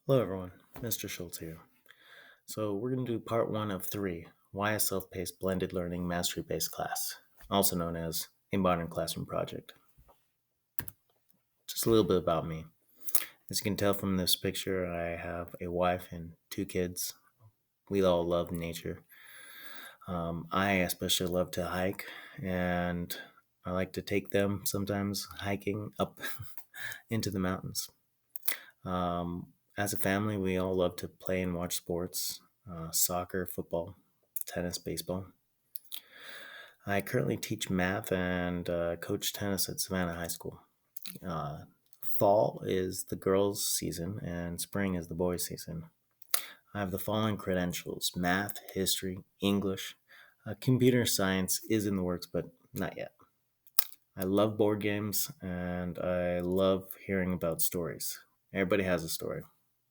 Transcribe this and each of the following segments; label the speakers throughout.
Speaker 1: Hello, everyone. Mr. Schultz here. So, we're going to do part one of three: Why a Self Paced Blended Learning Mastery Based Class, also known as a Modern Classroom Project. Just a little bit about me. As you can tell from this picture, I have a wife and two kids. We all love nature. I especially love to hike, and I like to take them sometimes hiking up into the mountains. As a family, we all love to play and watch sports: soccer, football, tennis, baseball. I currently teach math and coach tennis at Savannah High School. Uh, Fall is the girls' season, and spring is the boys' season. I have the following credentials: math, history, English. Computer science is in the works, but not yet. I love board games, and I love hearing about stories. Everybody has a story.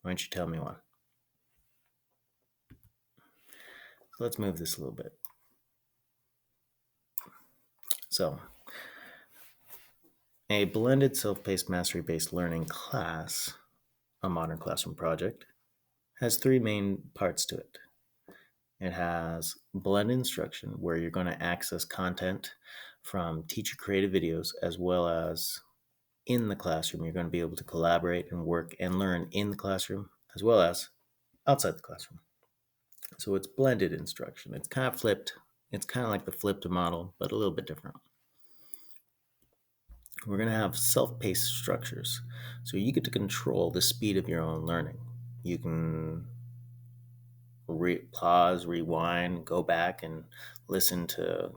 Speaker 1: Why don't you tell me one? So let's move this a little bit. So, a blended self-paced mastery-based learning class, a modern classroom project, has three main parts to it. It has blended instruction, where you're going to access content from teacher created videos, as well as in the classroom. You're going to be able to collaborate and work and learn in the classroom, as well as outside the classroom. So it's blended instruction. It's kind of flipped. It's kind of like the flipped model, but a little bit different. We're going to have self-paced structures. So you get to control the speed of your own learning. You can pause, rewind, go back and listen to,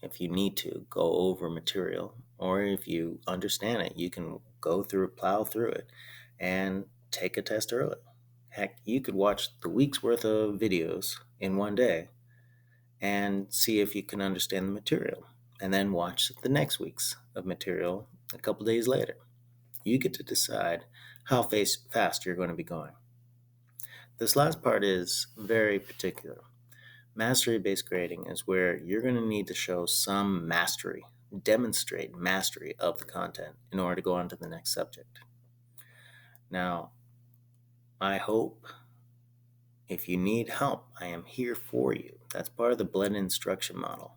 Speaker 1: if you need to, go over material. Or if you understand it, you can go through, plow through it, and take a test early. Heck, you could watch the week's worth of videos in one day and see if you can understand the material, and then watch the next week's of material a couple days later. You get to decide how fast you're going to be going. This last part is very particular. Mastery based grading is where you're going to need to show some mastery, demonstrate mastery of the content in order to go on to the next subject. Now, I hope if you need help, I am here for you. That's part of the blended instruction model.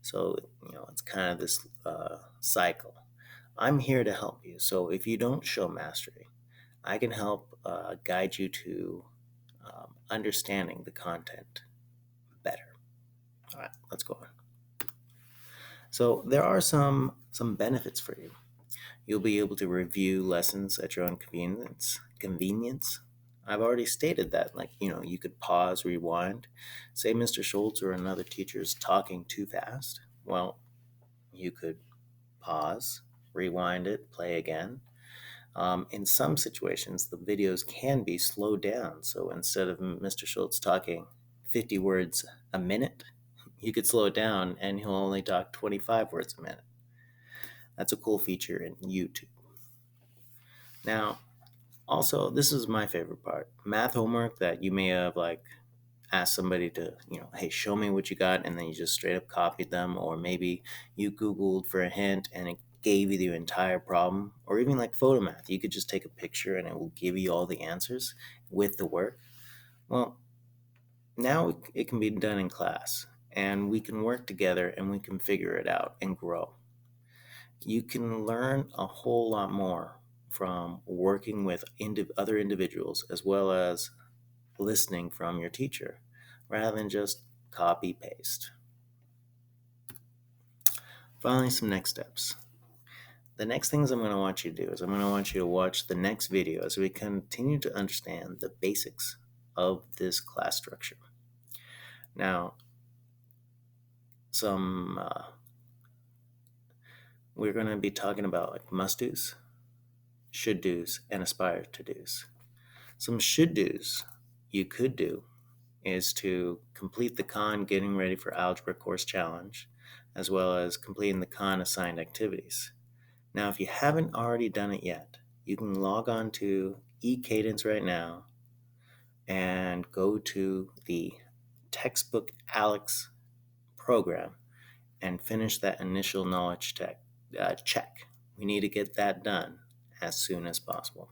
Speaker 1: So, it's kind of this cycle. I'm here to help you. So, if you don't show mastery, I can help guide you to understanding the content better. All right, let's go on. So, there are some benefits for you. You'll be able to review lessons at your own convenience. I've already stated that, you could pause, rewind. Say Mr. Schultz or another teacher is talking too fast. Well, you could pause, rewind it, play again. In some situations, the videos can be slowed down. So instead of Mr. Schultz talking 50 words a minute, you could slow it down and he'll only talk 25 words a minute. That's a cool feature in YouTube. Now, also, this is my favorite part: math homework that you may have asked somebody to, hey, show me what you got, and then you just straight up copied them, or maybe you Googled for a hint and it gave you the entire problem, or even like photo math. You could just take a picture and it will give you all the answers with the work. Well, now it can be done in class, and we can work together and we can figure it out and grow. You can learn a whole lot more from working with other individuals, as well as listening from your teacher, rather than just copy paste. Finally, some next steps. The next things I'm going to want you to do is I'm going to want you to watch the next video as we continue to understand the basics of this class structure. Now, some we're going to be talking about like must do's, should do's, and aspire to do's. Some should do's you could do is to complete the Khan Getting Ready for Algebra course challenge, as well as completing the Khan assigned activities. Now, if you haven't already done it yet, you can log on to eCadence right now and go to the Textbook Alex program and finish that initial knowledge check. We need to get that done as soon as possible.